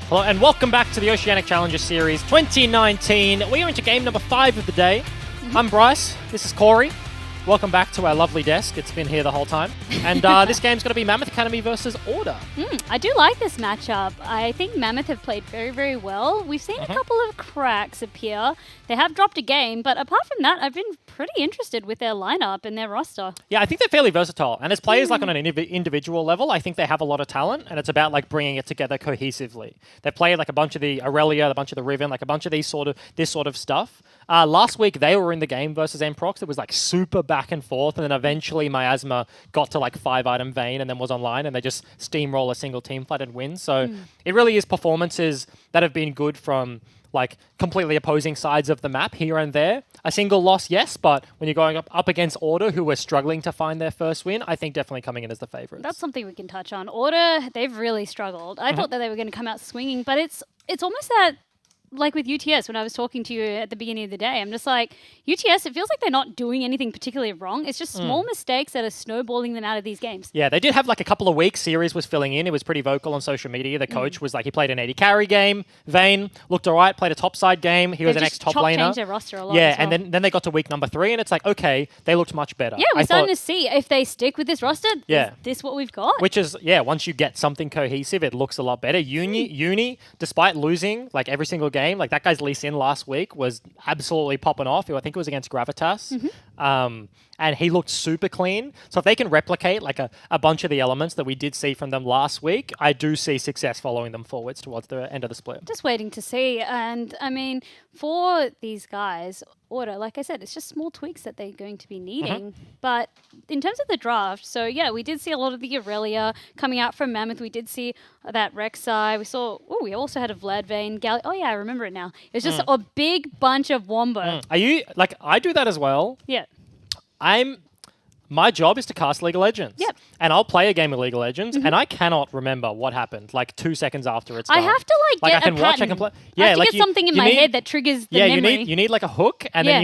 Hello and welcome back to the Oceanic Challenger Series 2019. We are into game number 5 of the day. I'm Bryce. This is Corey. Welcome back to our lovely desk. It's been here the whole time. And this game's going to be Mammoth Academy versus ORA. I do like this matchup. I think Mammoth have played very, very well. We've seen a couple of cracks appear. They have dropped a game, but apart from that, I've been pretty interested with their lineup and their roster. Yeah, I think they're fairly versatile. And as players, like on an individual level, I think they have a lot of talent, and it's about like bringing it together cohesively. They played like a bunch of the Aurelia, a bunch of the Riven, like a bunch of this sort of stuff. Last week, they were in the game versus Amprox. It was like super back and forth, and then eventually Miasma got to like 5-item Vayne and then was online, and they just steamroll a single team fight and win. So it really is performances that have been good from like completely opposing sides of the map here and there. A single loss, yes, but when you're going up against ORA, who were struggling to find their first win, I think definitely coming in as the favorites. That's something we can touch on. ORA, they've really struggled. I thought that they were going to come out swinging, but it's almost that, like with UTS, when I was talking to you at the beginning of the day, I'm just like, UTS, it feels like they're not doing anything particularly wrong. It's just small mistakes that are snowballing them out of these games. Yeah, they did have like a couple of weeks. Series was filling in. It was pretty vocal on social media. The coach was like, he played an 80 carry game. Vayne looked all right, played a topside game. He was an ex-top laner. Changed their roster a lot. Yeah, as well. and then they got to week number 3, and it's like, okay, they looked much better. Yeah, we're starting to see if they stick with this roster, is this what we've got? Which is, once you get something cohesive, it looks a lot better. Uni, despite losing like every single game, like that guy's in last week was absolutely popping off. I think it was against Gravitas. And he looked super clean. So if they can replicate like a bunch of the elements that we did see from them last week, I do see success following them forwards towards the end of the split. Just waiting to see. And I mean, for these guys, ORA, like I said, it's just small tweaks that they're going to be needing. But in terms of the draft, so yeah, we did see a lot of the Aurelia coming out from Mammoth. We did see that Rek'Sai. We also had a Vlad Vayne. Oh yeah, I remember it now. It was just a big bunch of Wombo. Are you, like, I do that as well. Yeah. My job is to cast League of Legends. Yep. And I'll play a game of League of Legends, and I cannot remember what happened like 2 seconds after it's done. I have to get I can a watch, pattern. I can play. I have to get something in my head that triggers the memory. you need like a hook, and then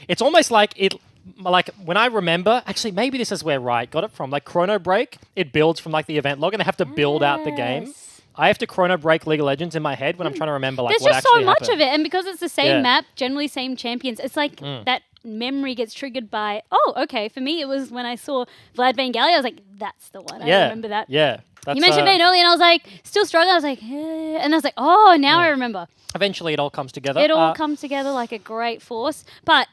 it's almost like it. Like when I remember, actually maybe this is where Riot got it from. Like Chrono Break, it builds from like the event log, and they have to build out the game. I have to Chrono Break League of Legends in my head when I'm trying to remember like what actually happened. There's just so much of it, and because it's the same map, generally same champions, it's like that memory gets triggered by, okay, for me it was when I saw Vlad Vayne Gallia, I was like, that's the one. I remember that. Yeah. You mentioned Vayne earlier, and I was like, still struggling. I was like, and I was like, now I remember. Eventually it all comes together. It all comes together like a great force, but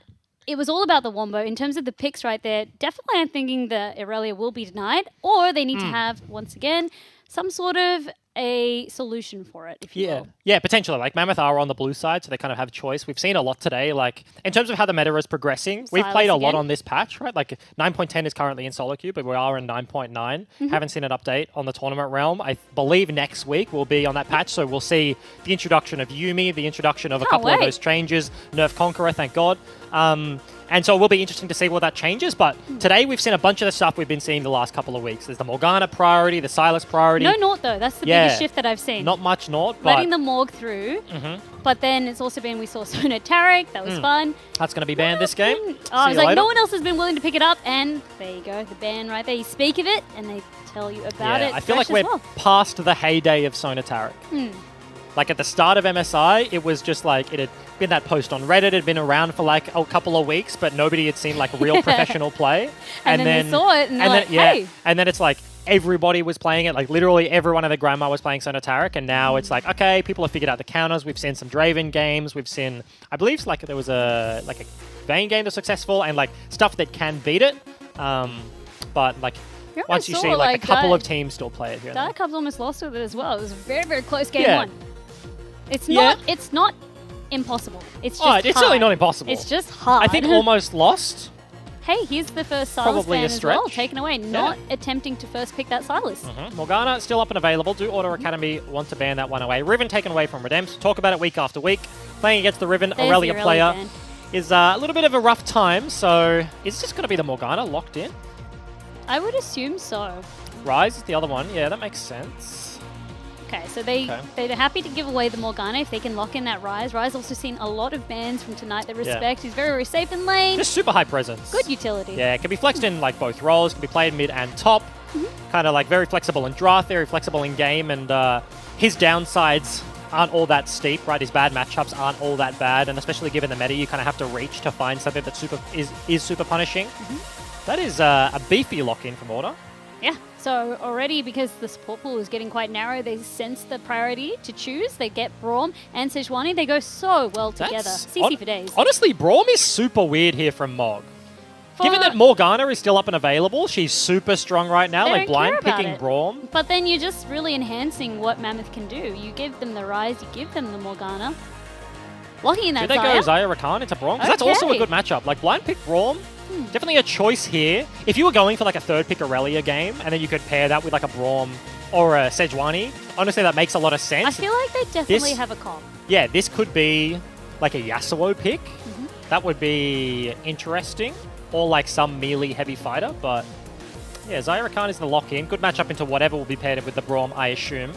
it was all about the Wombo. In terms of the picks right there, definitely I'm thinking the Aurelia will be denied, or they need to have, once again, some sort of a solution for it, if you will. Yeah, potentially. Like Mammoth are on the blue side, so they kind of have choice. We've seen a lot today. Like in terms of how the meta is progressing, we've played a lot on this patch, right? Like 9.10 is currently in solo queue, but we are in 9.9. Haven't seen an update on the tournament realm. I believe next week we'll be on that patch, so we'll see the introduction of Yuumi, the introduction of a couple of those changes, nerf Conqueror, thank God. And so it will be interesting to see what that changes. But today we've seen a bunch of the stuff we've been seeing the last couple of weeks. There's the Morgana priority, the Sylas priority. No Naught though. That's the biggest shift that I've seen. Not much Naught. But letting the Morg through. But then it's also been, we saw Sona Tarek. That was fun. That's going to be banned this game. I was like, no one else has been willing to pick it up. And there you go, the ban right there. You speak of it and they tell you about it. I feel like we're past the heyday of Sona Tarek. Like at the start of MSI, it was just like, it had been that post on Reddit, it had been around for like a couple of weeks, but nobody had seen like real professional play. And then they saw it and they're like, hey. And then it's like, everybody was playing it, like literally everyone in the grandma was playing Sona Tarek, and now it's like, okay, people have figured out the counters. We've seen some Draven games, we've seen, I believe like there was a Vayne game that's successful, and like stuff that can beat it. But like, once you see like a couple of teams still play it here. Dark Cubs almost lost with it as well. It was a very, very close game one. It's not impossible. It's just it's certainly not impossible. It's just hard. I think almost lost. Hey, here's the first Sylas fan as well, taken away. Not attempting to first pick that Sylas. Morgana still up and available. Do ORA Academy want to ban that one away? Riven taken away from Redems. Talk about it week after week. Playing against the Riven Aurelia player is a little bit of a rough time. So is this going to be the Morgana locked in? I would assume so. Ryze is the other one. Yeah, that makes sense. Okay, so they're happy to give away the Morgana if they can lock in that Ryze. Ryze also seen a lot of bans from tonight that respect. He's very, very safe in lane. Just super high presence. Good utility. Yeah, it can be flexed in like both roles. Can be played mid and top. Kind of like very flexible in draft, very flexible in game, and his downsides aren't all that steep, right? His bad matchups aren't all that bad, and especially given the meta, you kind of have to reach to find something that is super punishing. That is a beefy lock-in from Order. Yeah, so already because the support pool is getting quite narrow, they sense the priority to choose. They get Braum and Sejuani. They go so well together. CC for days. Honestly, Braum is super weird here from Mog. Given that Morgana is still up and available, she's super strong right now, like blind picking Braum. But then you're just really enhancing what Mammoth can do. You give them the Rise, you give them the Morgana. Locking in that Did they go Xayah Rakan into Braum? Because that's also a good matchup. Like, blind pick Braum, definitely a choice here. If you were going for like a third pick Aurelia game, and then you could pair that with like a Braum or a Sejuani, honestly, that makes a lot of sense. I feel like they definitely have a comp. Yeah, this could be like a Yasuo pick. That would be interesting. Or like some melee heavy fighter, but yeah, Xayah Rakan is the lock-in. Good matchup into whatever will be paired with the Braum, I assume.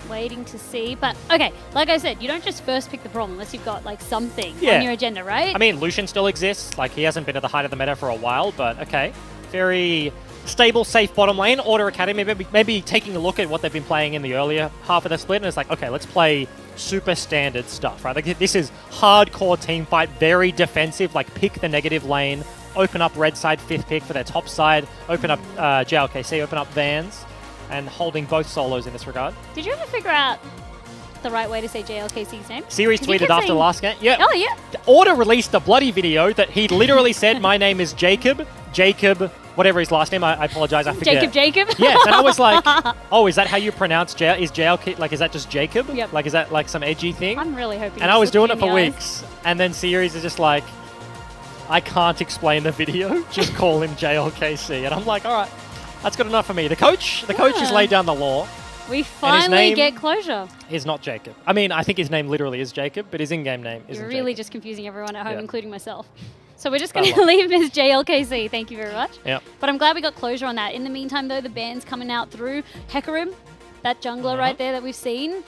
Waiting to see, but okay, like I said, you don't just first pick the Braum unless you've got like something Yeah. on your agenda, right? I mean, Lucian still exists. Like, he hasn't been at the height of the meta for a while, but okay. Very stable, safe bottom lane. Order Academy, maybe taking a look at what they've been playing in the earlier half of the split, and it's like, okay, let's play super standard stuff, right? Like, this is hardcore team fight, very defensive, like pick the negative lane, open up red side 5th pick for their top side, open up JLKC, open up Vans, and holding both solos in this regard. Did you ever figure out the right way to say JLKC's name? Series tweeted after the last game. Yeah. Oh, yeah. Order released a bloody video that he literally said, my name is Jacob, whatever his last name, I apologize, I forget. Jacob? Yes, and I was like, oh, is that how you pronounce is JLK, like, is that just Jacob? Yep. Like, is that like some edgy thing? I'm really hoping. And I was doing it for weeks, and then Series is just like, I can't explain the video, just call him JLKC. And I'm like, all right, that's good enough for me. The coach has laid down the law. We finally get closure. Is not Jacob. I mean, I think his name literally is Jacob, but his in-game name isn't You're really Jacob. just confusing everyone at home, including myself. So we're just going to leave Ms. JLKC. Thank you very much. Yep. But I'm glad we got closure on that. In the meantime, though, the ban's coming out through Hecarim, that jungler right there that we've seen.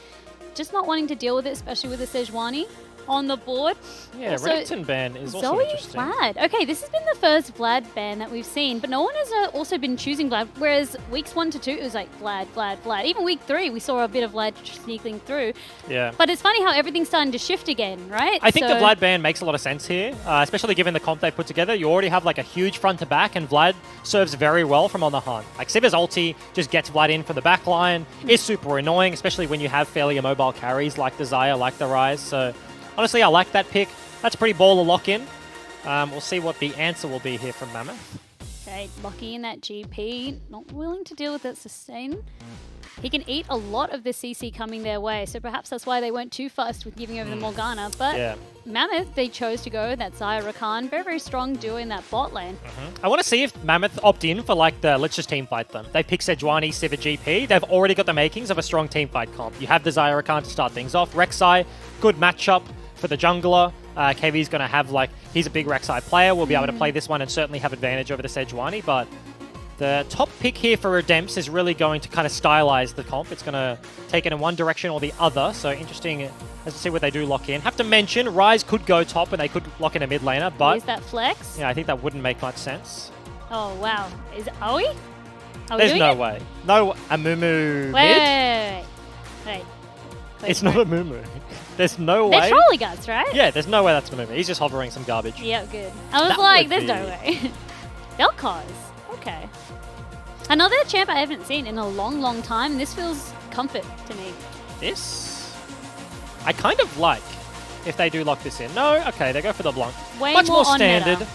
Just not wanting to deal with it, especially with the Sejuani on the board. Yeah, also, Renekton ban is also Zoe interesting. Vlad. Okay, this has been the first Vlad ban that we've seen, but no one has also been choosing Vlad, whereas weeks 1 to 2, it was like Vlad. Even week 3, we saw a bit of Vlad sneaking through. Yeah. But it's funny how everything's starting to shift again, right? I think the Vlad ban makes a lot of sense here, especially given the comp they put together. You already have like a huge front to back, and Vlad serves very well from on the hunt. Like, Siv's ulti just gets Vlad in for the back line. Is super annoying, especially when you have fairly immobile carries like the Xayah, like the Rise. So honestly, I like that pick. That's a pretty baller lock-in. We'll see what the answer will be here from Mammoth. Okay, locking in that GP. Not willing to deal with that sustain. He can eat a lot of the CC coming their way, so perhaps that's why they weren't too fussed with giving over the Morgana. But Mammoth, they chose to go that Xayah Rakan. Very, very strong duo in that bot lane. I want to see if Mammoth opt in for like the let's just team fight them. They pick Sejuani, Siva GP. They've already got the makings of a strong team fight comp. You have the Xayah Rakan to start things off. Rek'Sai, good matchup for the jungler. KV's going to have like, he's a big Rek'Sai player. We'll be able to play this one and certainly have advantage over the Sejuani, but the top pick here for Redemps is really going to kind of stylize the comp. It's going to take it in one direction or the other. So interesting as to see what they do lock in. Have to mention, Rise could go top and they could lock in a mid laner, but Is that flex? yeah, I think that wouldn't make much sense. Oh, wow. Are we? There's doing no it? way. No, Amumu Wait. It's not Amumu. There's no way. They're trolley guts, right? Yeah, there's no way that's Amumu. He's just hovering some garbage. Yeah, good. I was That like, would there's be- no way. Vel'Koz. Okay. Another champ I haven't seen in a long, long time, and this feels comfort to me. This, I kind of like if they do lock this in. No, okay, they go for the Blanc. Way Much more on standard. meta.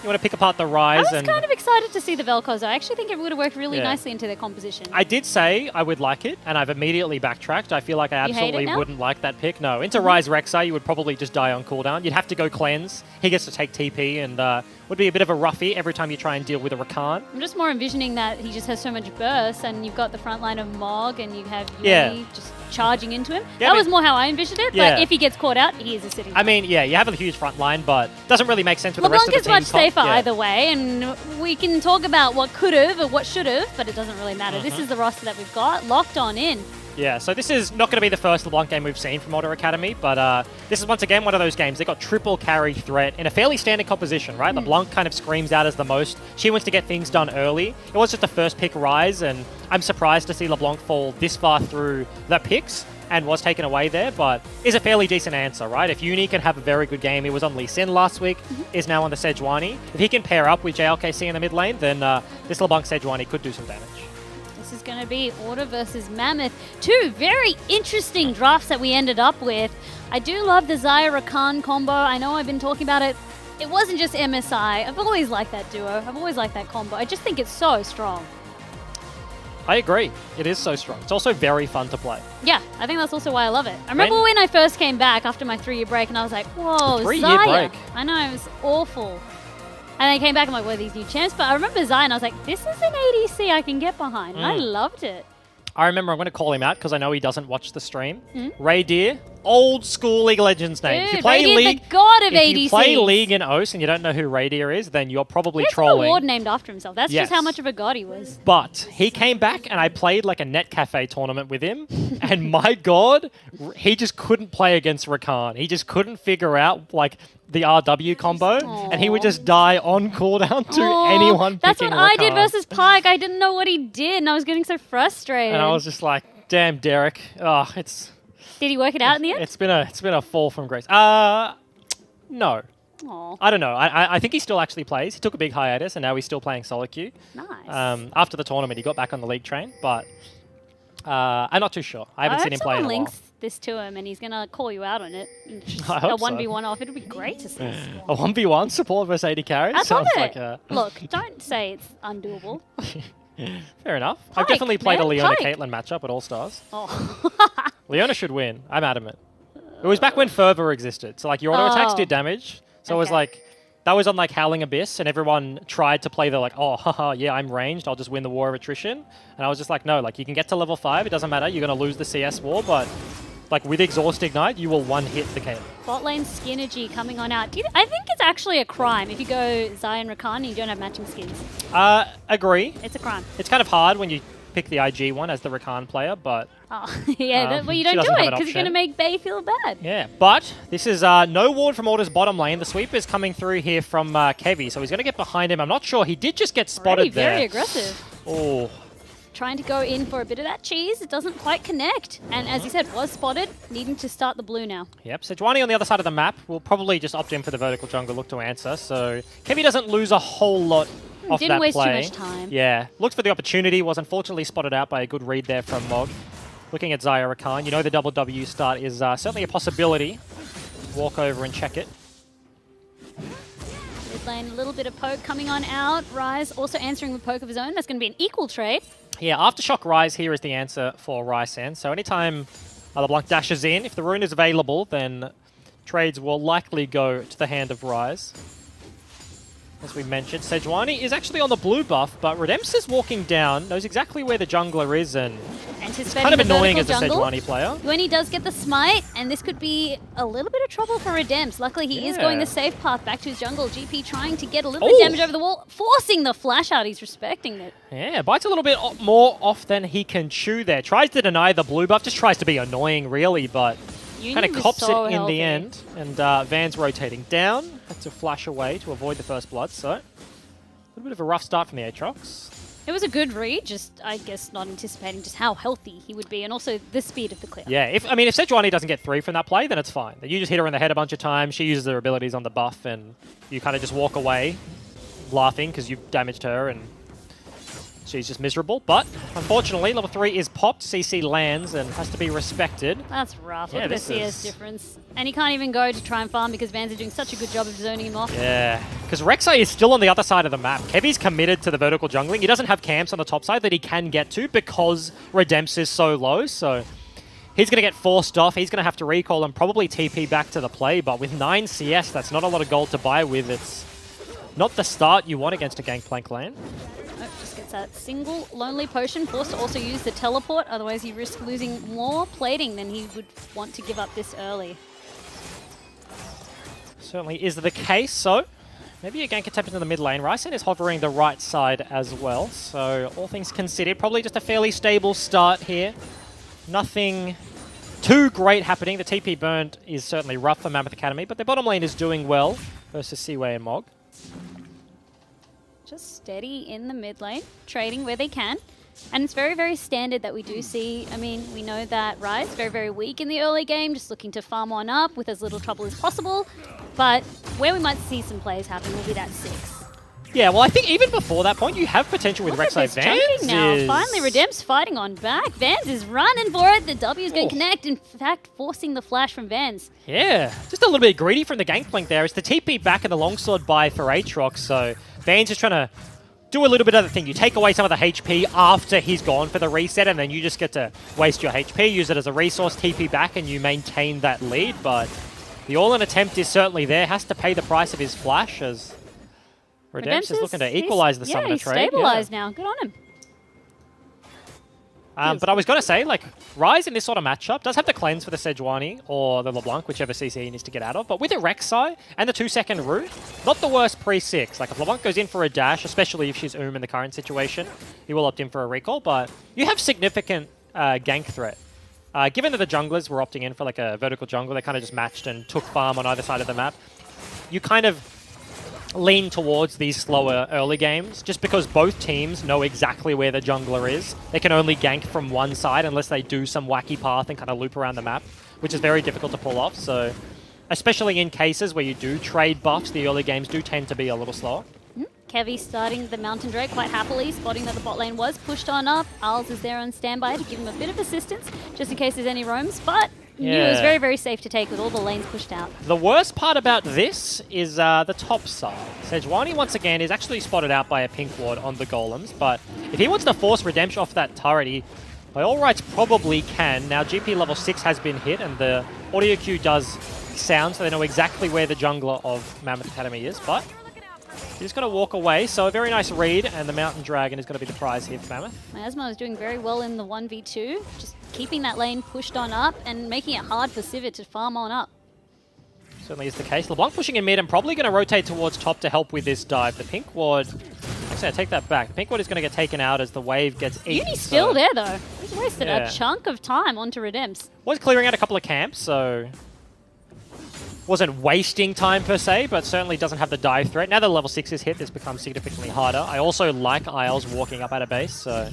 You want to pick apart the I Rise, was and kind of excited to see the Vel'Koz. I actually think it would have worked really Yeah. nicely into their composition. I did say I would like it, and I've immediately backtracked. I feel like I You hate it absolutely now? wouldn't like that pick. No, into Rise Rek'Sai, you would probably just die on cooldown. You'd have to go cleanse. He gets to take TP, and would be a bit of a roughie every time you try and deal with a Rakan. I'm just more envisioning that he just has so much burst, and you've got the front line of Mog, and you have Yeah. Yumi just charging into him. Yeah, That I was mean- more how I envisioned it, Yeah. but if he gets caught out, he is a sitting I mean, yeah, you have a huge front line, but doesn't really make sense with the rest of LeBlanc the is team. much safer Yeah. either way, and we can talk about what could have or what should have, but it doesn't really matter. This is the roster that we've got, locked on in. Yeah, so this is not going to be the first LeBlanc game we've seen from Order Academy, but this is once again one of those games. They got triple carry threat in a fairly standard composition, right? LeBlanc kind of screams out as the most. She wants to get things done early. It was just a first pick Rise, and I'm surprised to see LeBlanc fall this far through the picks. and was taken away there, but is a fairly decent answer, right? If Uni can have a very good game, he was on Lee Sin last week, is now on the Sejuani. If he can pair up with JLKC in the mid lane, then this LeBlanc Sejuani could do some damage. This is going to be Order versus Mammoth. Two very interesting drafts that we ended up with. I do love the Xayah Rakan combo. I know I've been talking about it. It wasn't just MSI. I've always liked that duo. I've always liked that combo. I just think it's so strong. I agree. It is so strong. It's also very fun to play. Yeah, I think that's also why I love it. I remember when I first came back after my 3-year break, and I was like, whoa, Three-year break. I know, it was awful. And I came back, I'm like, what are these new champs? But I remember Xayah, and I was like, this is an ADC I can get behind. And I loved it. I remember, I'm going to call him out because I know he doesn't watch the stream. Ray Deer, old school League of Legends name. Dude, if you play Ray Deer's League, the god of if ADCs. you play League in OS and you don't know who Ray Deer is, then you're probably He has trolling. an award named after himself. That's Yes. just how much of a god he was. But he came back and I played like a Net Cafe tournament with him. And my god, he just couldn't play against Rakan. He just couldn't figure out like the RW combo. And he would just die on cooldown to anyone That's picking what I Rakan. did versus Pyke. I didn't know what he did, and I was getting so frustrated. And I was just like, damn, Derek. Oh, Did he work it out in the end? it's been a fall from grace. No. Aw, I don't know. I think he still actually plays. He took a big hiatus, and now he's still playing solo queue. nice. After the tournament, he got back on the league train, but I'm not too sure. I haven't seen him play in a while. links this to him, and he's gonna call you out on it. I A hope so. 1v1 off. It'll be great to see. A 1v1 support versus 80 carries? I love Sounds it. like a... Look, don't say it's undoable. Fair enough. I've Pyke, definitely played a man, Leona Pyke. Caitlyn matchup at All Stars. Oh. Leona should win. I'm adamant. It was back when Fervor existed. So like your auto attacks did damage. So it was Okay. like, that was on like Howling Abyss, and everyone tried to play the like, oh, haha, yeah, I'm ranged, I'll just win the War of Attrition. And I was just like, no, like you can get to level 5, it doesn't matter, you're going to lose the CS war, but like with Exhaust Ignite, you will one-hit the Caitlyn. Bot lane Skinergy coming on out. I think it's actually a crime if you go Xayah and Rakan and you don't have matching skins. Agree. It's a crime. It's kind of hard when you pick the IG one as the Rakan player, but Oh, yeah, well, you she don't do doesn't have it an because you're going to option. make Bay feel bad. yeah. But this is no ward from Order's bottom lane. The sweep is coming through here from Kevy, so he's going to get behind him. I'm not sure. He did just get spotted there. Very aggressive. Oh, Trying to go in for a bit of that cheese. It doesn't quite connect. And as you said, was spotted. Needing to start the blue now. yep. Sejuani on the other side of the map will probably just opt in for the vertical jungle, look to answer. So Kevy doesn't lose a whole lot off Didn't that waste play. too much time. Yeah. Looked for the opportunity, was unfortunately spotted out by a good read there from Mog. Looking at Xayah Rakan, you know the double W start is certainly a possibility. Walk over and check it. Mid lane, a little bit of poke coming on out. Rise also answering with poke of his own. That's going to be an equal trade. Yeah, Aftershock Rise here is the answer for Ryzen. So anytime LeBlanc dashes in, if the rune is available, then trades will likely go to the hand of Rise. As we mentioned, Sejuani is actually on the blue buff, but Redemps is walking down, knows exactly where the jungler is, and Anticipating kind of the annoying as vertical a jungle. Sejuani player. When he does get the smite, and this could be a little bit of trouble for Redemps. Luckily, he is going the safe path back to his jungle. GP trying to get a little bit of damage over the wall, forcing the flash out. He's respecting it. Yeah, bites a little bit more off than he can chew there. Tries to deny the blue buff, just tries to be annoying, really, but kind of Union was cops so it in healthy. the end. And Van's rotating down. Had to flash away to avoid the first blood, so a little bit of a rough start from the Aatrox. It was a good read, just, I guess, not anticipating just how healthy he would be, and also the speed of the clear. Yeah, if Sejuani doesn't get 3 from that play, then it's fine. You just hit her in the head a bunch of times, she uses her abilities on the buff, and you kind of just walk away laughing because you've damaged her, and she's just miserable. But, unfortunately, level 3 is popped, CC lands, and has to be respected. That's rough. Yeah, Look at the this CS is- difference. And he can't even go to try and farm because Vans are doing such a good job of zoning him off. Yeah, because Rek'Sai is still on the other side of the map. Kevy's committed to the vertical jungling. He doesn't have camps on the top side that he can get to because Redemps is so low, so he's going to get forced off. He's going to have to recall and probably TP back to the play, but with 9 CS, that's not a lot of gold to buy with. It's not the start you want against a Gangplank lane. Nope, just gets that single lonely potion, forced to also use the teleport, otherwise he risks losing more plating than he would want to give up this early. Certainly is the case, so maybe a gank attempt into the mid lane. Ryzen is hovering the right side as well, so all things considered, probably just a fairly stable start here. Nothing too great happening. The TP burnt is certainly rough for Mammoth Academy, but their bottom lane is doing well versus Seaway and Mog. Just steady in the mid lane, trading where they can. And it's very, very standard that we do see. I mean, we know that Rise very, very weak in the early game, just looking to farm on up with as little trouble as possible. But where we might see some plays happen will be that 6. Yeah, well, I think even before that point, you have potential with Rek'Sai. Vans now. Finally, Redemp's fighting on back. Vans is running for it. The W is going to connect. In fact, forcing the flash from Vans. Yeah, just a little bit greedy from the Gangplank there. It's the TP back and the longsword buy for Aatrox, so Vans is trying to do a little bit of the thing. You take away some of the HP after he's gone for the reset, and then you just get to waste your HP, use it as a resource, TP back, and you maintain that lead. But the all-in attempt is certainly there. Has to pay the price of his flash as Redemp's is looking to equalize the summoner trade. He's stabilized now. Good on him. But I was going to say, like, Rise in this sort of matchup does have the cleanse for the Sejuani or the LeBlanc, whichever CC he needs to get out of. But with a Rek'Sai and the 2-second root, not the worst pre-6. Like, if LeBlanc goes in for a dash, especially if she's in the current situation, he will opt in for a recall. But you have significant gank threat. Given that the junglers were opting in for, like, a vertical jungle, they kind of just matched and took farm on either side of the map. You kind of lean towards these slower early games just because both teams know exactly where the jungler is. They can only gank from one side unless they do some wacky path and kind of loop around the map, which is very difficult to pull off. So especially in cases where you do trade buffs, the early games do tend to be a little slower. Kevy starting the Mountain Drake quite happily, spotting that the bot lane was pushed on up. Arls is there on standby to give him a bit of assistance just in case there's any roams, but knew it was very, very safe to take with all the lanes pushed out. The worst part about this is the top side. Sejuani, once again, is actually spotted out by a pink ward on the golems, but if he wants to force Redemption off that turret, he, by all rights, probably can. Now, GP level 6 has been hit, and the audio cue does sound, so they know exactly where the jungler of Mammoth Academy is, but he's going to walk away, so a very nice read, and the Mountain Dragon is going to be the prize here for Mammoth. Miasma is doing very well in the 1v2, just keeping that lane pushed on up and making it hard for Sivir to farm on up. Certainly is the case. LeBlanc pushing in mid and probably going to rotate towards top to help with this dive. The pink ward, actually I take that back. The pink ward is going to get taken out as the wave gets eaten. Uni's still there though. He's wasted a chunk of time onto Redems. Was clearing out a couple of camps, so wasn't wasting time per se, but certainly doesn't have the dive threat. Now that level 6 is hit, this becomes significantly harder. I also like Isles walking up at a base, so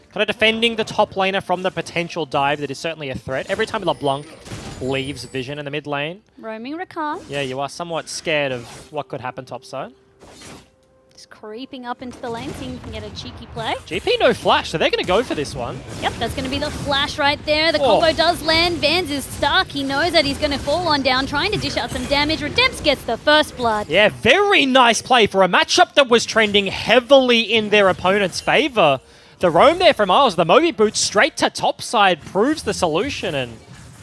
kind of defending the top laner from the potential dive that is certainly a threat. Every time LeBlanc leaves vision in the mid lane, roaming Rakan. Yeah, you are somewhat scared of what could happen topside. Just creeping up into the lane, seeing if we can get a cheeky play. GP no flash, so they're going to go for this one. Yep, that's going to be the flash right there. The combo does land. Vans is stuck. He knows that he's going to fall on down, trying to dish out some damage. Redempts gets the first blood. Yeah, very nice play for a matchup that was trending heavily in their opponent's favor. The roam there from Isles, the Moby boot straight to topside proves the solution, and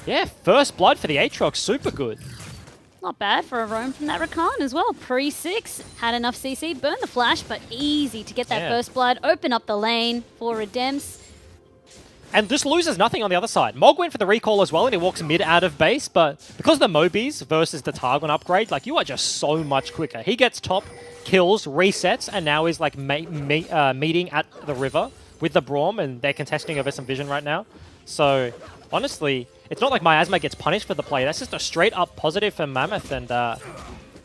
yeah, first blood for the Aatrox, super good. Not bad for a roam from that Rakan as well. Pre-6, had enough CC, burn the flash, but easy to get that first blood, open up the lane for Redems. And just loses nothing on the other side. Mog went for the recall as well, and he walks mid out of base, but because of the Mobies versus the Targon upgrade, like, you are just so much quicker. He gets top, kills, resets, and now is like meeting at the river with the Braum, and they're contesting over some vision right now. So, honestly, it's not like Miasma gets punished for the play. That's just a straight-up positive for Mammoth and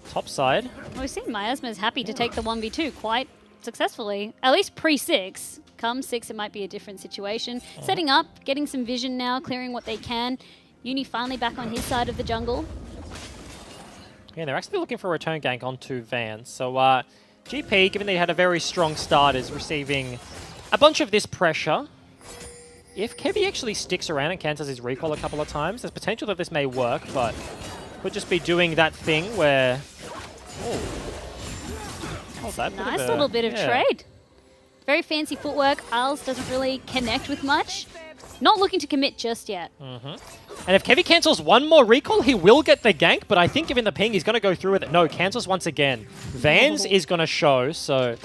topside. Well, we've seen Miasma is happy to take the 1v2 quite successfully, at least pre-6. Come 6, it might be a different situation. Setting up, getting some vision now, clearing what they can. Uni finally back on his side of the jungle. Yeah, they're actually looking for a return gank onto Vans. So, GP, given they had a very strong start, is receiving a bunch of this pressure. If Kevy actually sticks around and cancels his recall a couple of times, there's potential that this may work, but could just be doing that thing where... What's that? Nice little bit of trade. Very fancy footwork. Isles doesn't really connect with much. Not looking to commit just yet. And if Kevy cancels one more recall, he will get the gank, but I think given the ping, he's going to go through with it. No, cancels once again. Vans is going to show, so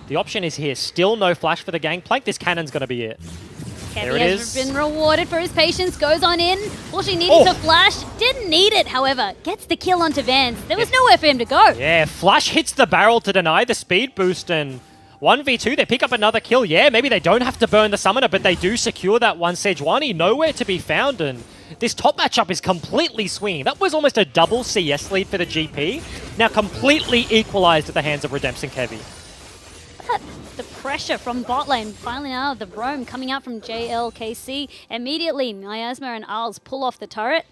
the option is here. Still no flash for the Gangplank. This cannon's going to be it. Kevy has been rewarded for his patience, goes on in. Fortunately needed to flash, didn't need it, however. Gets the kill onto Vans. There was nowhere for him to go. Yeah, flash hits the barrel to deny the speed boost, and 1v2, they pick up another kill. Yeah, maybe they don't have to burn the summoner, but they do secure that one. Sejuani nowhere to be found, and this top matchup is completely swinging. That was almost a double CS lead for the GP. Now completely equalized at the hands of Redemption Kevy. The pressure from bot lane. Finally now the roam coming out from JLKC. Immediately, Miasma and Arls pull off the turret.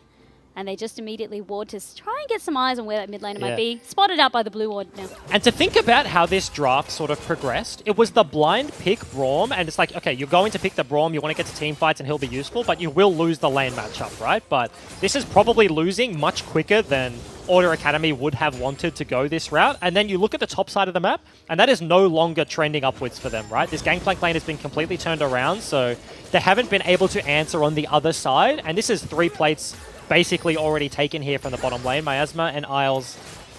And they just immediately ward to try and get some eyes on where that mid laner might be. Spotted out by the blue ward now. And to think about how this draft sort of progressed, it was the blind pick Braum, and it's like, okay, you're going to pick the Braum, you want to get to team fights and he'll be useful, but you will lose the lane matchup, right? But this is probably losing much quicker than Order Academy would have wanted to go this route. And then you look at the top side of the map, and that is no longer trending upwards for them, right? This Gangplank lane has been completely turned around, so they haven't been able to answer on the other side, and this is 3 plates basically already taken here from the bottom lane. Miasma and Isles,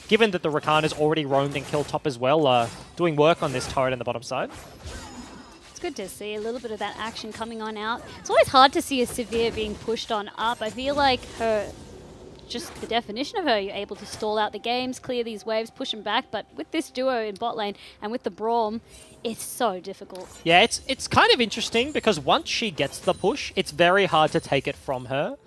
given that the Rakan's already roamed and killed top as well, doing work on this turret in the bottom side. It's good to see a little bit of that action coming on out. It's always hard to see a Severe being pushed on up. I feel like her, just the definition of her, you're able to stall out the games, clear these waves, push them back, but with this duo in bot lane and with the Braum, it's so difficult. Yeah, it's kind of interesting because once she gets the push, it's very hard to take it from her.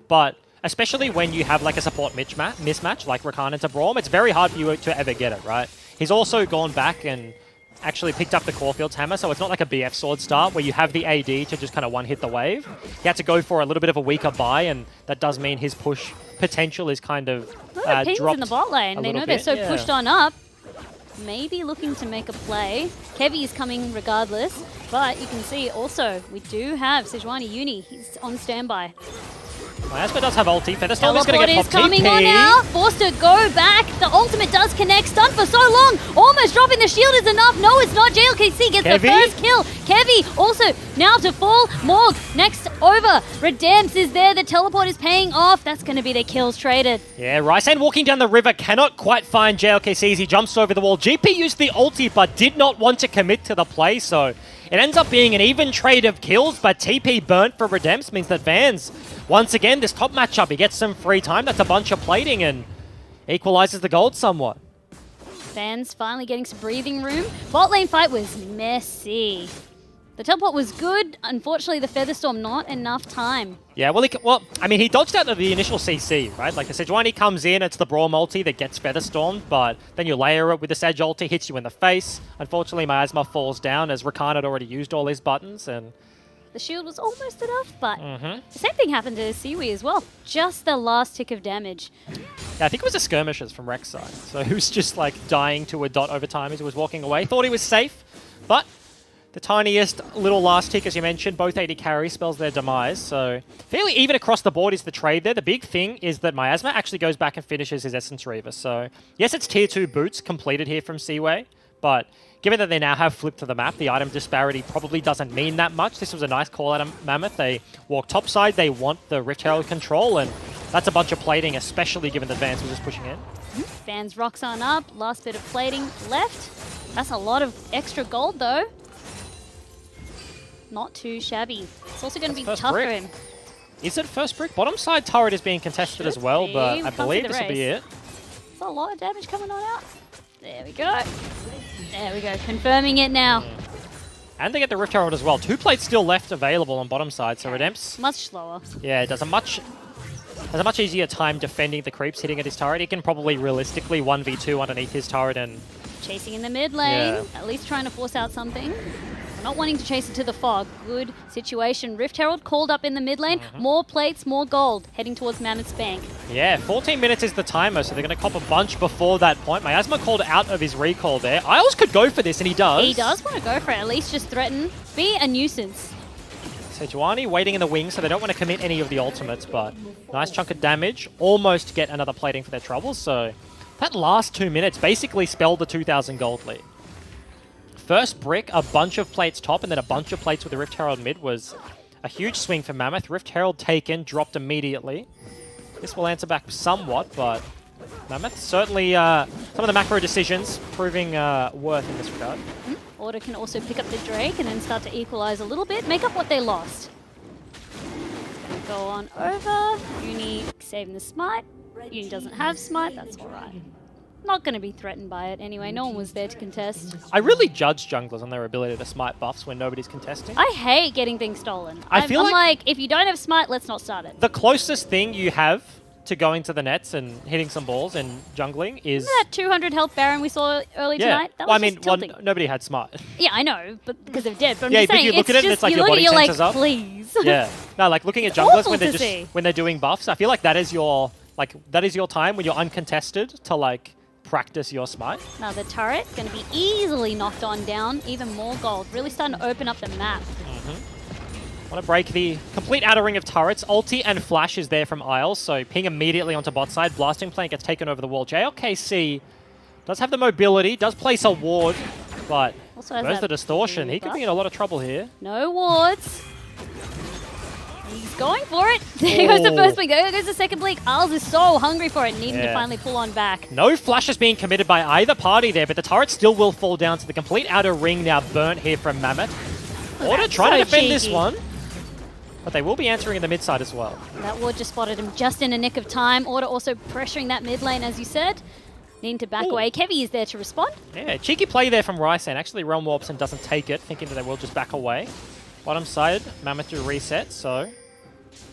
But especially when you have like a support mismatch like Rakan into Braum, it's very hard for you to ever get it, right? He's also gone back and actually picked up the Caulfield's hammer, so it's not like a BF sword start where you have the AD to just kind of one-hit the wave. He had to go for a little bit of a weaker buy, and that does mean his push potential is kind of dropped in the bot lane. They know they're so pushed on up. Maybe looking to make a play. Kevy is coming regardless, but you can see also we do have Sejuani Uni. He's on standby. Miasma does have ulti. Featherstorm is going to get is pop coming TP. on out. Forced to go back. The ultimate does connect. Stunned for so long. Almost dropping the shield is enough. No, it's not. JLKC gets the first kill. Kevy also now to fall. Morg next over. Redemps is there. The teleport is paying off. That's going to be the kills traded. Yeah, Rysand walking down the river cannot quite find JLKC as he jumps over the wall. GP used the ulti but did not want to commit to the play, so it ends up being an even trade of kills, but TP burnt for Redemps means that Vans, once again, this top matchup, he gets some free time. That's a bunch of plating and equalizes the gold somewhat. Vans finally getting some breathing room. Bot lane fight was messy. The teleport was good. Unfortunately, the Featherstorm, not enough time. Yeah, well, I mean, he dodged out of the initial CC, right? Like, the Sejuani comes in, it's the Braum ulti that gets Featherstormed, but then you layer it with the Sej ulti, hits you in the face. Unfortunately, Miasma falls down as Rakan had already used all his buttons, and the shield was almost enough, but the same thing happened to Siwi as well. Just the last tick of damage. Yeah, I think it was the skirmishes from Rek's side. So he was just, like, dying to a dot over time as he was walking away. Thought he was safe, but the tiniest little last tick, as you mentioned, both AD carry spells their demise. So fairly even across the board is the trade there. The big thing is that Miasma actually goes back and finishes his Essence Reaver. So yes, it's tier 2 boots completed here from Seaway, but given that they now have flipped to the map, the item disparity probably doesn't mean that much. This was a nice call out of Mammoth. They walk topside, they want the Rift Herald control, and that's a bunch of plating, especially given that Vans was just pushing in. Vans rocks on up, last bit of plating left. That's a lot of extra gold though. Not too shabby. It's also going to be tough for him. Is it first brick? Bottom side turret is being contested as well, but I believe this will be it. There's a lot of damage coming on out. There we go. There we go. Confirming it now. And they get the Rift Herald as well. 2 plates still left available on bottom side, so Redemps, much slower. Yeah, it has a much easier time defending the creeps hitting at his turret. He can probably realistically 1v2 underneath his turret and chasing in the mid lane, at least trying to force out something. Not wanting to chase it to the fog. Good situation. Rift Herald called up in the mid lane. More plates, more gold. Heading towards Mammoth's Bank. Yeah, 14 minutes is the timer, so they're going to cop a bunch before that point. Miasma called out of his recall there. Isles could go for this, and he does. He does want to go for it. At least just threaten. Be a nuisance. Sejuani waiting in the wings, so they don't want to commit any of the ultimates, but nice chunk of damage. Almost get another plating for their troubles, so that last 2 minutes basically spelled the 2,000 gold lead. First brick, a bunch of plates top, and then a bunch of plates with the Rift Herald mid was a huge swing for Mammoth. Rift Herald taken, dropped immediately. This will answer back somewhat, but Mammoth certainly some of the macro decisions proving worth in this regard. Order can also pick up the Drake and then start to equalize a little bit, make up what they lost. Gonna go on over. Uni saving the smite. Uni doesn't have smite, that's alright. Not going to be threatened by it anyway. No one was there to contest. I really judge junglers on their ability to smite buffs when nobody's contesting. I hate getting things stolen. I feel like, if you don't have smite, let's not start it. The closest thing you have to going to the nets and hitting some balls and jungling is... Remember that 200 health Baron we saw early tonight? That was just tilting. Nobody had smart. Yeah, I know, but because they're dead. But I'm Yeah, just but saying, you look at it and it's like your body senses up. Please. Yeah. No, like looking at It's junglers awful when to see. when they're doing buffs, I feel like that is your time when you're uncontested to like practice your smite. Now the turret going to be easily knocked on down. Even more gold. Really starting to open up the map. Want to break the complete outer ring of turrets. Ulti and flash is there from Isles, so ping immediately onto bot side. Blasting Plant gets taken over the wall. JLKC does have the mobility, does place a ward, but Also has where's that the distortion? He could buff. be in a lot of trouble here. No wards. He's going for it. There goes the first blink. There goes the second blink. Isles is so hungry for it, needing to finally pull on back. No flashes being committed by either party there, but the turret still will fall down to the complete outer ring now burnt here from Mammoth. Order trying to defend this one, but they will be answering in the mid side as well. That ward just spotted him just in a nick of time. Order also pressuring that mid lane, as you said. Needing to back away. Kevy is there to respond. Yeah, cheeky play there from Rysan. Actually, Realm Warps and doesn't take it, thinking that they will just back away. Bottom side, Mammoth do reset, so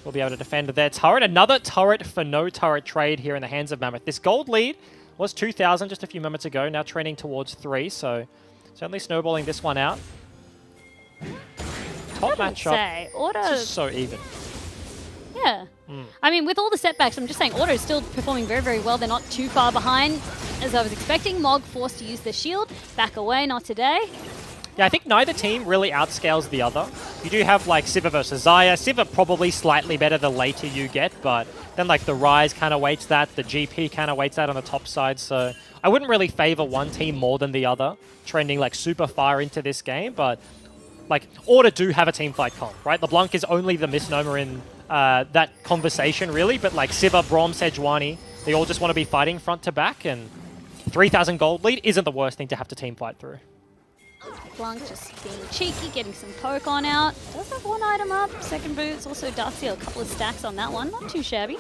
we'll be able to defend their turret. Another turret for no turret trade here in the hands of Mammoth. This gold lead was 2,000 just a few moments ago, now trending towards 3, so certainly snowballing this one out. Top matchup, Order just so even. Yeah. I mean, with all the setbacks, I'm just saying Order is still performing very, very well. They're not too far behind, as I was expecting. Mog forced to use their shield. Back away, not today. Yeah, I think neither team really outscales the other. You do have, like, Sivir versus Xayah. Sivir probably slightly better the later you get, but then, like, the Ryze kind of weights that. The GP kind of weights that on the top side, so I wouldn't really favor one team more than the other, trending, like, super far into this game, but... Like, Order do have a team fight comp, right? LeBlanc is only the misnomer in that conversation, really. But, like, Sivir, Braum, Sejuani, they all just want to be fighting front to back. And 3,000 gold lead isn't the worst thing to have to team fight through. LeBlanc just being cheeky, getting some poke on out. Does have one item up. Second boots, also Darkseal, a couple of stacks on that one. Not too shabby.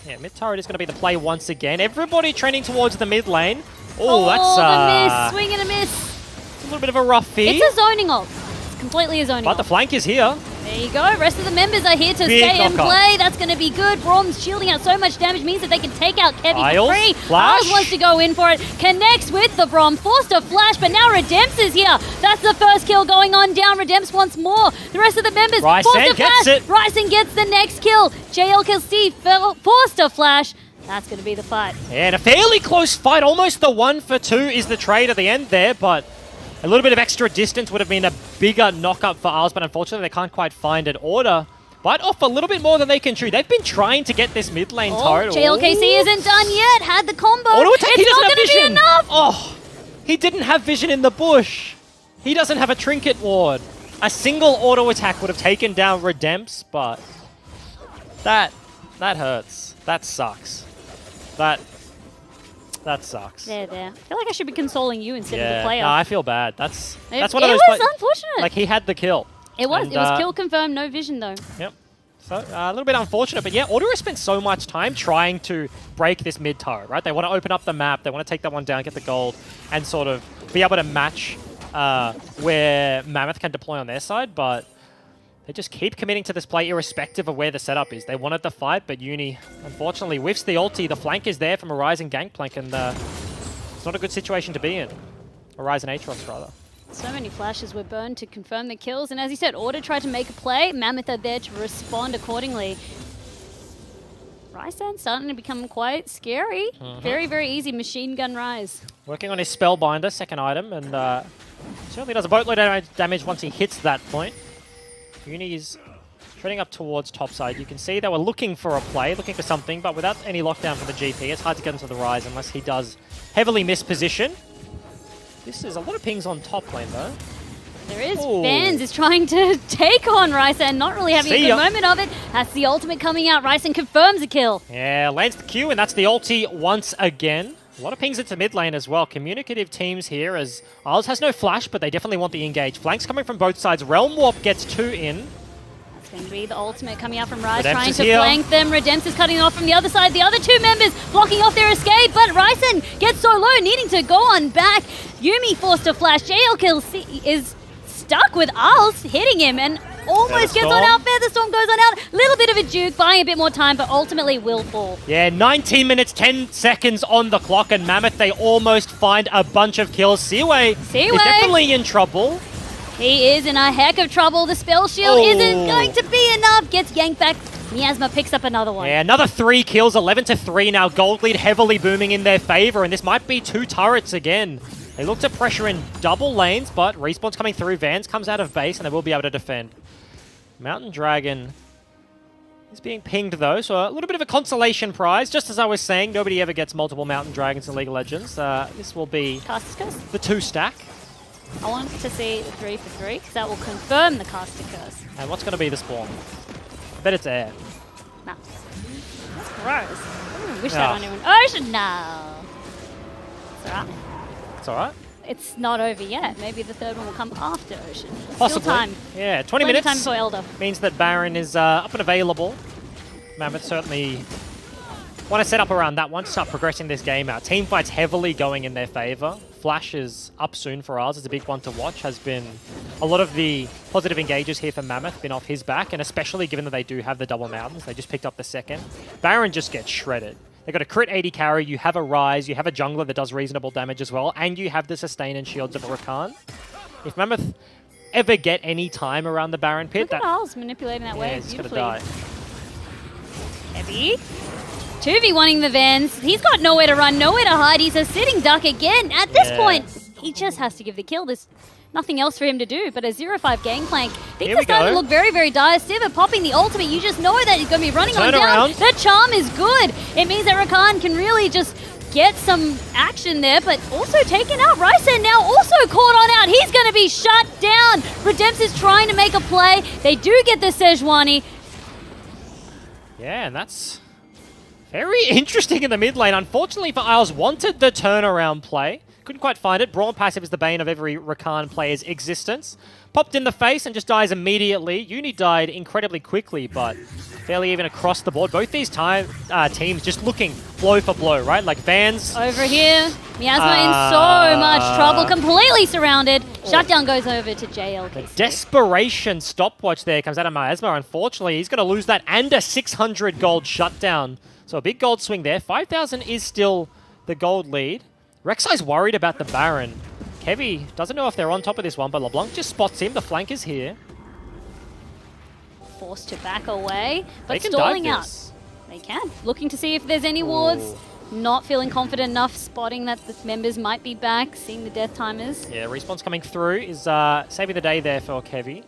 Yeah, mid turret is going to be the play once again. Everybody trending towards the mid lane. Oh, that's the miss. Swing and a miss. A little bit of a rough feed. It's a zoning ult. It's completely a zoning ult. But the flank is here. There you go. Rest of the members are here to Big stay and knock-up. play. That's going to be good. Braum's shielding out so much damage means that they can take out Kevy Isles, for free. flash. Isles wants to go in for it. Connects with the Braum. Forced to flash, but now Redemps is here. That's the first kill going on down. Redemps wants more. The rest of the members Rysan forced to gets flash. it. Rysan gets the next kill. JLKC forced to flash. That's going to be the fight. And a fairly close fight. Almost the 1-for-2 is the trade at the end there, but a little bit of extra distance would have been a bigger knock-up for Isles, but unfortunately they can't quite find it. Order bite off a little bit more than they can chew. They've been trying to get this mid lane turret. JLKC isn't done yet. Had the combo. Auto attack, he It's doesn't not have going to be vision. enough. Oh, he didn't have vision in the bush. He doesn't have a trinket ward. A single auto attack would have taken down Redemps, but that hurts. That sucks. That sucks. There. I feel like I should be consoling you instead of the Yeah, player. no, I feel bad. That's one of those. It was unfortunate. Like, he had the kill. It was. And, It was kill confirmed, no vision though. Yep. So a little bit unfortunate, but yeah, Order has spent so much time trying to break this mid turret, right? They want to open up the map, they want to take that one down, get the gold, and sort of be able to match where Mammoth can deploy on their side, but they just keep committing to this play irrespective of where the setup is. They wanted the fight, but Uni unfortunately whiffs the ulti. The flank is there from Horizon Gangplank, and it's not a good situation to be in. Horizon Aatrox, rather. So many flashes were burned to confirm the kills, and as you said, Order tried to make a play. Mammoth are there to respond accordingly. Rysan starting to become quite scary. Very, very easy machine gun Ryze. Working on his Spellbinder, second item, and certainly does a boatload of damage once he hits that point. Uni is treading up towards topside. You can see they were looking for a play, looking for something, but without any lockdown from the GP, it's hard to get into the Ryze unless he does heavily miss position. This is a lot of pings on top lane, though. There is. Ooh. Vans is trying to take on Rysan, not really having a See good ya. moment of it. That's the ultimate coming out. Rysan confirms a kill. Yeah, lands the Q, and that's the ulti once again. A lot of pings into mid lane as well. Communicative teams here, as Isles has no flash, but they definitely want the engage. Flanks coming from both sides. Realm Warp gets 2 in. It's going to be the ultimate coming out from Ryze, Redemps trying is to here. flank them. Redemps is cutting off from the other side. The other two members blocking off their escape, but Ryzen gets so low, needing to go on back. Yumi forced to flash. JLKC is stuck with Isles hitting him, and almost gets on out. Featherstorm goes on out. Little bit of a juke, buying a bit more time, but ultimately will fall. Yeah, 19 minutes, 10 seconds on the clock, and Mammoth, they almost find a bunch of kills. Seaway is definitely in trouble. He is in a heck of trouble. The spell shield isn't going to be enough. Gets yanked back. Miasma picks up another one. Yeah, another 3 kills, 11-3 now. Gold lead heavily booming in their favor, and this might be 2 turrets again. They look to pressure in double lanes, but Respawn's coming through. Vans comes out of base, and they will be able to defend. Mountain Dragon is being pinged, though, so a little bit of a consolation prize. Just as I was saying, nobody ever gets multiple Mountain Dragons in League of Legends. This will be the 2 stack. I want to see the 3 for 3, because that will confirm the Caster Curse. And what's going to be the spawn? I bet it's air. Nah. That's gross. Wish that on anyone. Ocean, no. It's alright. It's alright. It's not over yet. Maybe the third one will come after Ocean. Possibly. Still time. Yeah, 20 minutes. Time for Elder. Means that Baron is up and available. Mammoth certainly want to set up around that one to start progressing this game out. Team fights heavily going in their favor. Flash is up soon for ours. It's a big one to watch. Has been a lot of the positive engages here for Mammoth been off his back, and especially given that they do have the double mountains. They just picked up the second. Baron just gets shredded. They've got a crit 80 carry, you have a Rise, you have a jungler that does reasonable damage as well, and you have the sustain and shields of a Rakan. If Mammoth ever get any time around the Baron pit, look at Isles manipulating that wave beautifully. Gonna die. Heavy. 2v1ing the Vans. He's got nowhere to run, nowhere to hide. He's a sitting duck again. At this point, he just has to give the kill. There's nothing else for him to do, but a 0-5 gangplank. Things are starting to look very, very dire. Sivir popping the ultimate. You just know that he's going to be running on down. The charm is good. It means that Rakan can really just get some action there, but also taken out. Ryzen now also caught on out. He's going to be shut down. Redempts is trying to make a play. They do get the Sejuani. Yeah, and that's very interesting in the mid lane. Unfortunately for Isles, wanted the turnaround play. Couldn't quite find it. Brawn passive is the bane of every Rakan player's existence. Popped in the face and just dies immediately. Uni died incredibly quickly, but fairly even across the board. Both these teams just looking blow for blow, right? Like Vans. Over here, Miasma in so much trouble, completely surrounded. Shutdown goes over to JLK. The desperation stopwatch there comes out of Miasma. Unfortunately, he's going to lose that and a 600 gold shutdown. So a big gold swing there. 5,000 is still the gold lead. Rek'Sai's worried about the Baron. Kevy doesn't know if they're on top of this one, but LeBlanc just spots him. The flank is here. Forced to back away, but stalling out. They can. Looking to see if there's any wards. Not feeling confident enough, spotting that the members might be back, seeing the death timers. Yeah, Respawn's coming through is saving the day there for Kevy.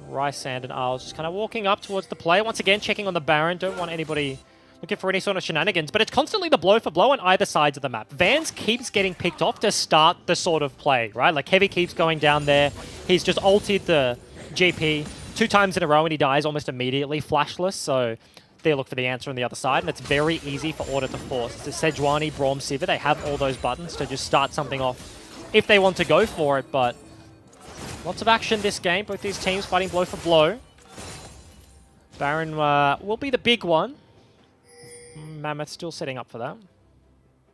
Rice, Sand, and Isles just kind of walking up towards the play. Once again, checking on the Baron. Don't want anybody looking for any sort of shenanigans, but it's constantly the blow for blow on either sides of the map. Vans keeps getting picked off to start the sort of play, right? Like Kevy keeps going down there. He's just ulted the GP 2 times in a row and he dies almost immediately, flashless, so they look for the answer on the other side, and it's very easy for Order to force. It's the Sejuani, Braum, Sivir, they have all those buttons to just start something off if they want to go for it, but lots of action this game. Both these teams fighting blow for blow. Baron will be the big one. Mammoth still setting up for that.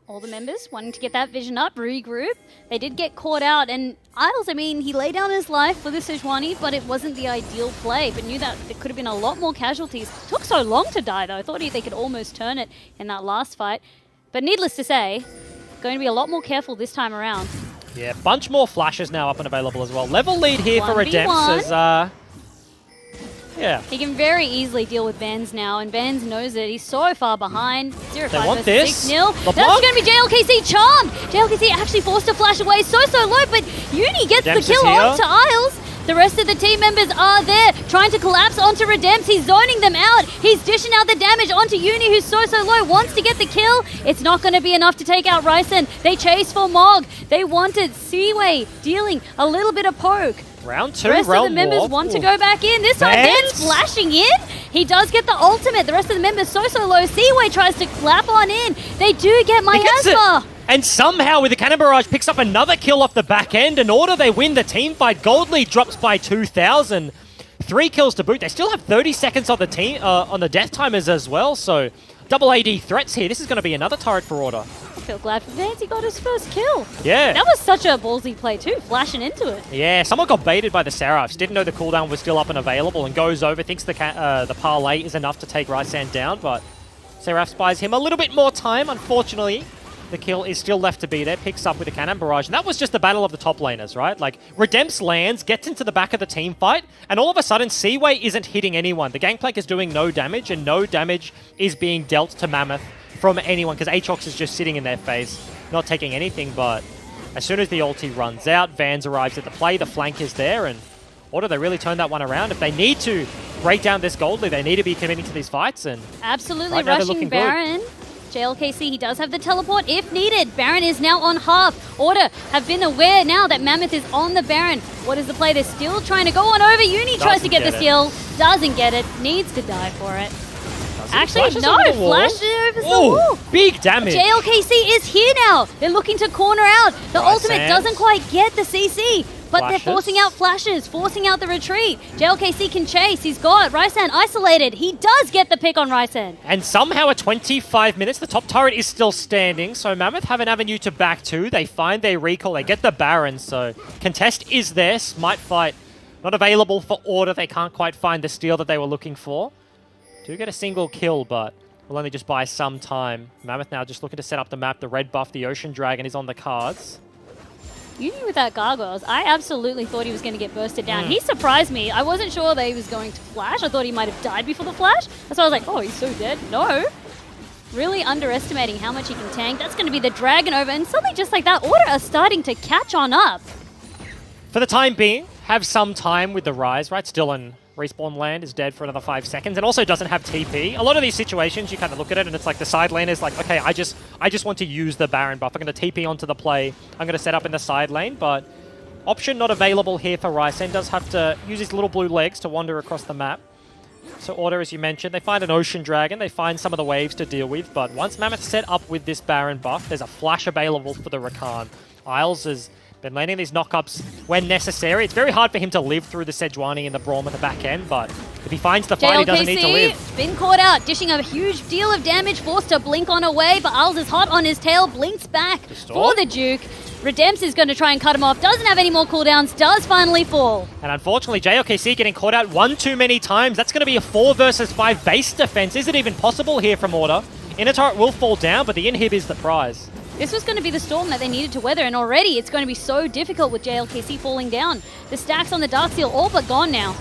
All the members wanting to get that vision up, regroup. They did get caught out, and Isles, I mean, he laid down his life for the Sejuani, but it wasn't the ideal play, but knew that there could have been a lot more casualties. Took so long to die, though. I thought they could almost turn it in that last fight. But needless to say, going to be a lot more careful this time around. Yeah, bunch more flashes now up and available as well. Level lead here for Redempts as yeah. He can very easily deal with Vans now, and Vans knows it. He's so far behind. 0-5 versus this. 6-0. That's going to be JLKC charmed. JLKC actually forced to flash away so low, but Uni gets the kill onto Isles. The rest of the team members are there, trying to collapse onto Redempts. He's zoning them out. He's dishing out the damage onto Uni, who's so low, wants to get the kill. It's not going to be enough to take out Ryzen. They chase for Mog. They wanted Seaway dealing a little bit of poke. Round 2, the rest of the members want to go back in. This time, Vans flashing in. He does get the ultimate. The rest of the members so low. Seaway tries to clap on in. They do get Miasma. And somehow, with the Cannon Barrage, picks up another kill off the back end. In order, they win the team fight. Gold lead drops by 2,000. 3 kills to boot. They still have 30 seconds on the team on the death timers as well. So double AD threats here. This is going to be another turret for Order. feel glad for Vance. He got his first kill. Yeah. That was such a ballsy play too, flashing into it. Yeah, someone got baited by the Seraphs. Didn't know the cooldown was still up and available and goes over. Thinks the parlay is enough to take Rysand down, but Seraphs buys him a little bit more time. Unfortunately, the kill is still left to be there. Picks up with a cannon barrage. And that was just the battle of the top laners, right? Like, Redempts lands, gets into the back of the team fight, and all of a sudden, Seaway isn't hitting anyone. The Gangplank is doing no damage, and no damage is being dealt to Mammoth from anyone, because Aatrox is just sitting in their face, not taking anything. But as soon as the ulti runs out, Vans arrives at the play, the flank is there, and Order, they really turn that one around. If they need to break down this gold lead, they need to be committing to these fights. And absolutely right now rushing Baron. JLKC, he does have the teleport if needed. Baron is now on half. Order have been aware now that Mammoth is on the Baron. What is the play? They're still trying to go on over. Uni tries to get the steal. Doesn't get it. Needs to die for it. Actually, no. Flash over the wall. Big damage. JLKC is here now. They're looking to corner out. The ultimate doesn't quite get the CC. But they're forcing out flashes, forcing out the retreat. JLKC can chase. He's got Rysand isolated. He does get the pick on Rysand. And somehow at 25 minutes, the top turret is still standing. So Mammoth have an avenue to back to. They find their recall. They get the Baron. So contest is there. Smite fight not available for Order. They can't quite find the steal that they were looking for. Do get a single kill, but will only just buy some time. Mammoth now just looking to set up the map. The red buff, the Ocean Dragon, is on the cards. Uni with that gargoyles, I absolutely thought he was going to get bursted down. He surprised me. I wasn't sure that he was going to flash. I thought he might have died before the flash. That's why I was like, oh, he's so dead. No. Really underestimating how much he can tank. That's going to be the dragon over. And suddenly, just like that, Order are starting to catch on up. For the time being, have some time with the Rise, right? Still in respawn land, is dead for another 5 seconds, and also doesn't have TP. A lot of these situations, you kind of look at it, and it's like the side lane is like, okay, I just want to use the Baron buff. I'm going to TP onto the play. I'm going to set up in the side lane, but option not available here for Rysand. Does have to use his little blue legs to wander across the map. So Order, as you mentioned, they find an Ocean Dragon. They find some of the waves to deal with, but once Mammoth set up with this Baron buff, there's a flash available for the Rakan. Isles is been landing these knockups when necessary. It's very hard for him to live through the Sejuani and the Braum at the back end, but if he finds the fight, he doesn't need to live. Been caught out, dishing a huge deal of damage, forced to blink on away, but Isles is hot on his tail, blinks back for the Duke. Redempts is going to try and cut him off, doesn't have any more cooldowns, does finally fall. And unfortunately, JLKC getting caught out one too many times. That's going to be a 4 versus 5 base defense. Is it even possible here from Order? Inner turret will fall down, but the inhib is the prize. This was going to be the storm that they needed to weather, and already it's going to be so difficult with JLKC falling down. The stacks on the Darksteel all but gone now.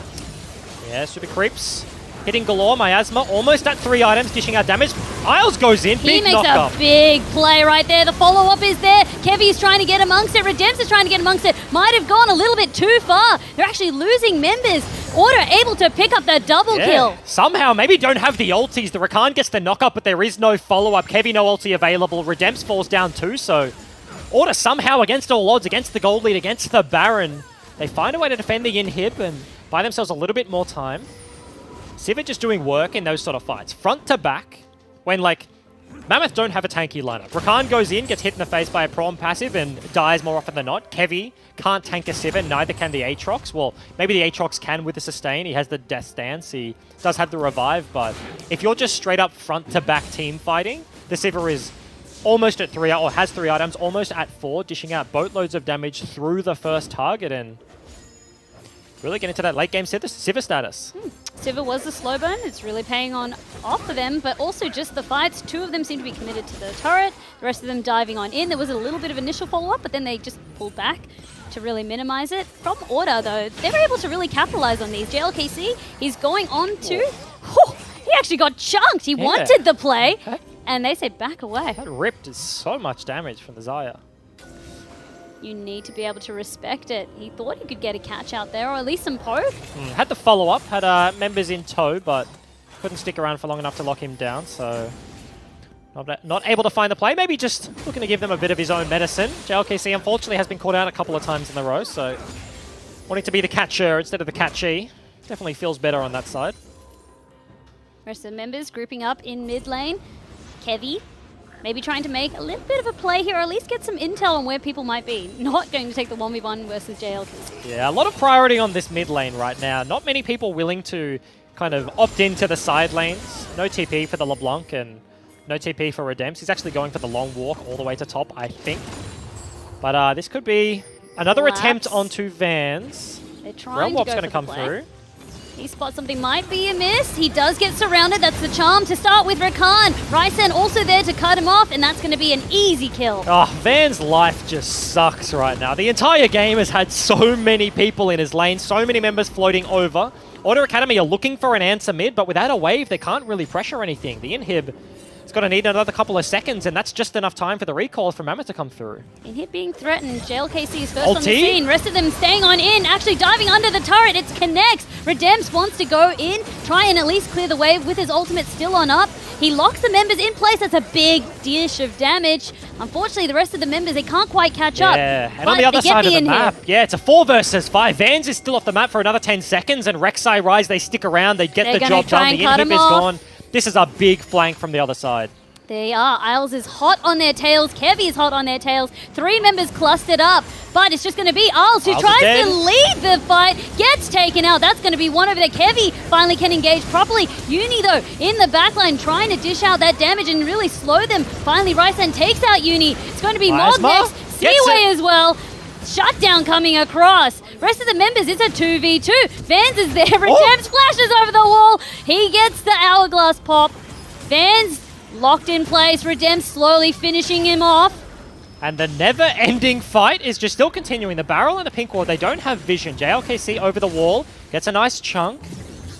Yeah, super creeps. Hitting galore, Miasma almost at 3 items, dishing out damage. Isles goes in, big He makes a big play right there. The follow-up is there. Kevy's trying to get amongst it. Redempts is trying to get amongst it. Might have gone a little bit too far. They're actually losing members. Order able to pick up the double kill. Somehow, maybe don't have the ultis. The Rakan gets the knock-up, but there is no follow-up. Kevy, no ulti available. Redempts falls down too, so Order somehow, against all odds, against the gold lead, against the Baron, they find a way to defend the inhib and buy themselves a little bit more time. Sivir just doing work in those sort of fights. Front to back, when, like, Mammoth don't have a tanky lineup. Rakan goes in, gets hit in the face by a Prawn passive and dies more often than not. Kevy can't tank a Sivir, neither can the Aatrox. Well, maybe the Aatrox can with the sustain. He has the death stance. He does have the revive, but if you're just straight up front to back team fighting, the Sivir is almost at 3, or has 3 items, almost at 4, dishing out boatloads of damage through the first target and really get into that late game Sivir status. Sivir was the slow burn. It's really paying off for them, but also just the fights. 2 of them seem to be committed to the turret. The rest of them diving on in. There was a little bit of initial follow-up, but then they just pulled back to really minimize it. From Order, though, they were able to really capitalize on these. JLKC, he's going on to... he actually got chunked. He wanted the play, and they said back away. That ripped so much damage from the Xayah. You need to be able to respect it. He thought he could get a catch out there, or at least some poke. Had the follow-up, had members in tow, but couldn't stick around for long enough to lock him down, so not able to find the play. Maybe just looking to give them a bit of his own medicine. JLKC, unfortunately, has been caught out a couple of times in a row, so wanting to be the catcher instead of the catchee definitely feels better on that side. Rest of the members grouping up in mid lane. Kevy maybe trying to make a little bit of a play here, or at least get some intel on where people might be. Not going to take the 1v1 versus JLKC. Yeah, a lot of priority on this mid lane right now. Not many people willing to kind of opt into the side lanes. No TP for the LeBlanc, and No TP for Redems. He's actually going for the long walk all the way to top, I think. But this could be another attempt onto Vans. They're trying to go going to come play. through. He spots something might be a miss. He does get surrounded. That's the charm to start with Rakan. Ryzen also there to cut him off, and that's going to be an easy kill. Oh, Van's life just sucks right now. The entire game has had so many people in his lane, so many members floating over. Order Academy are looking for an answer mid, but without a wave, they can't really pressure anything. The inhib is going to need another couple of seconds, and that's just enough time for the recall from Mammoth to come through. Inhib being threatened. JLKC is first Ulti? on the scene. Rest of them staying on in, actually diving under the turret. It's Connects. Redems wants to go in, try and at least clear the wave with his ultimate still on up. He locks the members in place. That's a big dish of damage. Unfortunately, the rest of the members, they can't quite catch up. Yeah, and on the other side of the map, yeah, it's a 4 versus 5. Vans is still off the map for another 10 seconds, and Rek'Sai Rise, they stick around, they get the job done. The inhib is gone. This is a big flank from the other side. They are. Isles is hot on their tails. Kevy is hot on their tails. 3 members clustered up. But it's just going to be Isles who tries to lead the fight. Gets taken out. That's going to be one over there. Kevy finally can engage properly. Uni, though, in the backline trying to dish out that damage and really slow them. Finally, Ryzen takes out Uni. It's going to be Mog next. Seaway as well. Shutdown coming across. Rest of the members, it's a 2v2. Vans is there. Redems flashes over the wall. He gets the hourglass pop. Vans locked in place. Redems slowly finishing him off. And the never-ending fight is just still continuing. The barrel and the pink ward, they don't have vision. JLKC over the wall, gets a nice chunk.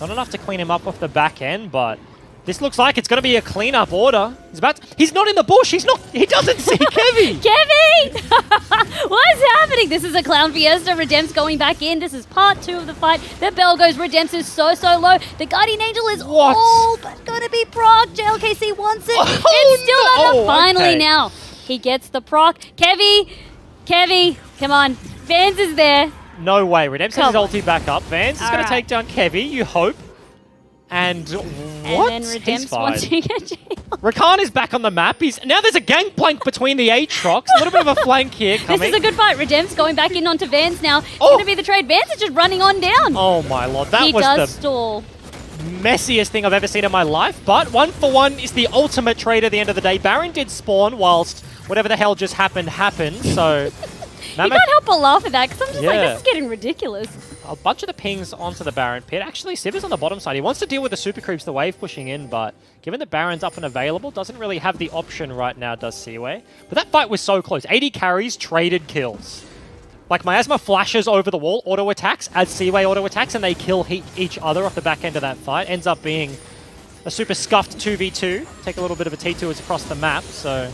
Not enough to clean him up off the back end, but this looks like it's going to be a cleanup order. He's not in the bush. He doesn't see Kevy. Kevy! What is happening? This is a Clown Fiesta. Redems going back in. This is part 2 of the fight. The bell goes. Redems is so low. The Guardian Angel is all but going to be proc. JLKC wants it. It's still not enough. Finally now. He gets the proc. Kevy, come on. Vans is there. No way. Redems has his ulti back up. Vans is going to take down Kevy, you hope. And what? And then Redems wants to get jail. Rakan is back on the map. Now there's a gangplank between the Aatrox. A little bit of a flank here coming. This is a good fight. Redems going back in onto Vans now. It's going to be the trade. Vans is just running on down. Oh my lord. That was the stall. Messiest thing I've ever seen in my life. But 1-for-1 is the ultimate trade at the end of the day. Baron did spawn whilst whatever the hell just happened. So you can't help but laugh at that because I'm just like, this is getting ridiculous. A bunch of the pings onto the Baron pit. Actually, Civ is on the bottom side. He wants to deal with the super creeps, the wave pushing in, but given that Baron's up and available, doesn't really have the option right now, does Seaway. But that fight was so close. 80 carries, traded kills. Like, Miasma flashes over the wall, auto-attacks, as Seaway auto-attacks, and they kill each other off the back end of that fight. Ends up being a super scuffed 2v2. Take a little bit of a T2 across the map, so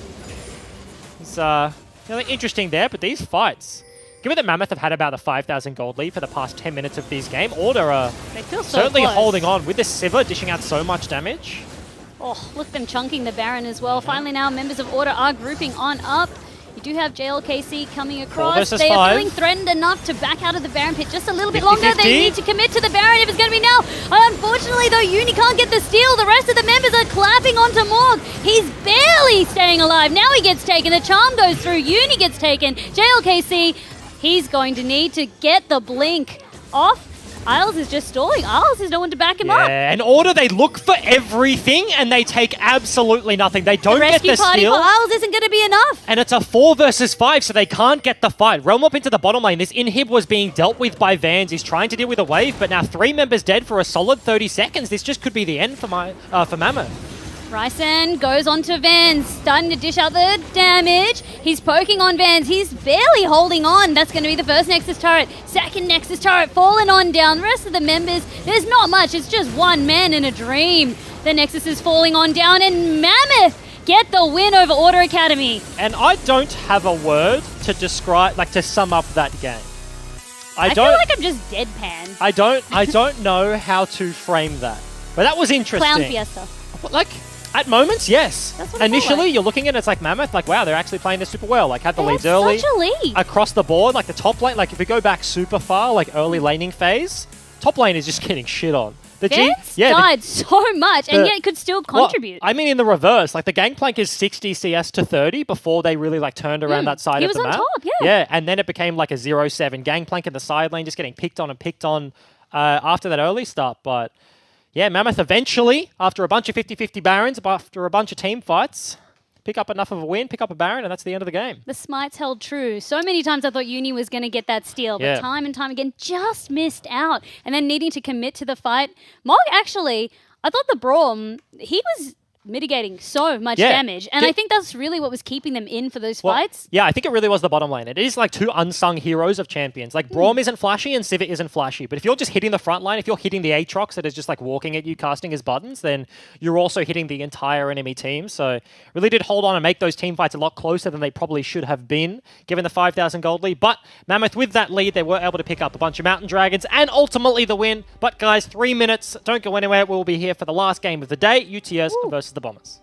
it's interesting there, but these fights, given that Mammoth have had about a 5,000 gold lead for the past 10 minutes of these games, Order are certainly holding on with the Sivir dishing out so much damage. Oh, look at them chunking the Baron as well. Finally now, members of Order are grouping on up. You do have JLKC coming across. They are feeling threatened enough to back out of the Baron pit just a little bit longer. They need to commit to the Baron if it's going to be now. Unfortunately, though, Uni can't get the steal. The rest of the members are clapping onto Morg. He's barely staying alive. Now he gets taken. The charm goes through. Uni gets taken. JLKC, he's going to need to get the blink off. Isles is just stalling. Isles has no one to back him up. Yeah, and Order, they look for everything and they take absolutely nothing. They don't get the steal. The rescue party for Isles isn't going to be enough. And it's a 4 versus 5, so they can't get the fight. Realm up into the bottom lane. This inhib was being dealt with by Vans. He's trying to deal with a wave, but now 3 members dead for a solid 30 seconds. This just could be the end for Mammoth. Ryzen goes on to Vans, starting to dish out the damage. He's poking on Vans. He's barely holding on. That's going to be the first Nexus turret. Second Nexus turret falling on down. The rest of the members, there's not much. It's just one man in a dream. The Nexus is falling on down, and Mammoth get the win over Order Academy. And I don't have a word to describe, to sum up that game. I feel like I'm just deadpan. I don't know how to frame that. But that was interesting. Clown Fiesta. At moments, yes. That's what Initially, you're looking at it, it's like Mammoth, wow, they're actually playing this super well. Had the leads early. Such a lead. Across the board, the top lane, if we go back super far, early laning phase, top lane is just getting shit on. The Vance died so much, and yet could still contribute. I mean, in the reverse, the Gangplank is 60 CS to 30 before they really turned around that side of the map. He was on top, Yeah, and then it became a 0-7 Gangplank in the side lane, just getting picked on after that early start, but Yeah, Mammoth eventually, after a bunch of 50-50 Barons, after a bunch of team fights, pick up enough of a win, pick up a Baron, and that's the end of the game. The smites held true. So many times I thought Uni was going to get that steal, but time and time again, just missed out. And then needing to commit to the fight. Mog, actually, I thought the Braum, he was mitigating so much damage. And I think that's really what was keeping them in for those fights. Yeah, I think it really was the bottom lane. It is like two unsung heroes of champions. Like Braum isn't flashy and Sivir isn't flashy. But if you're just hitting the front line, if you're hitting the Aatrox that is just like walking at you, casting his buttons, then you're also hitting the entire enemy team. So really did hold on and make those team fights a lot closer than they probably should have been, given the 5,000 gold lead. But Mammoth, with that lead, they were able to pick up a bunch of Mountain Dragons and ultimately the win. But guys, 3 minutes. Don't go anywhere. We'll be here for the last game of the day, UTS versus the Bombers.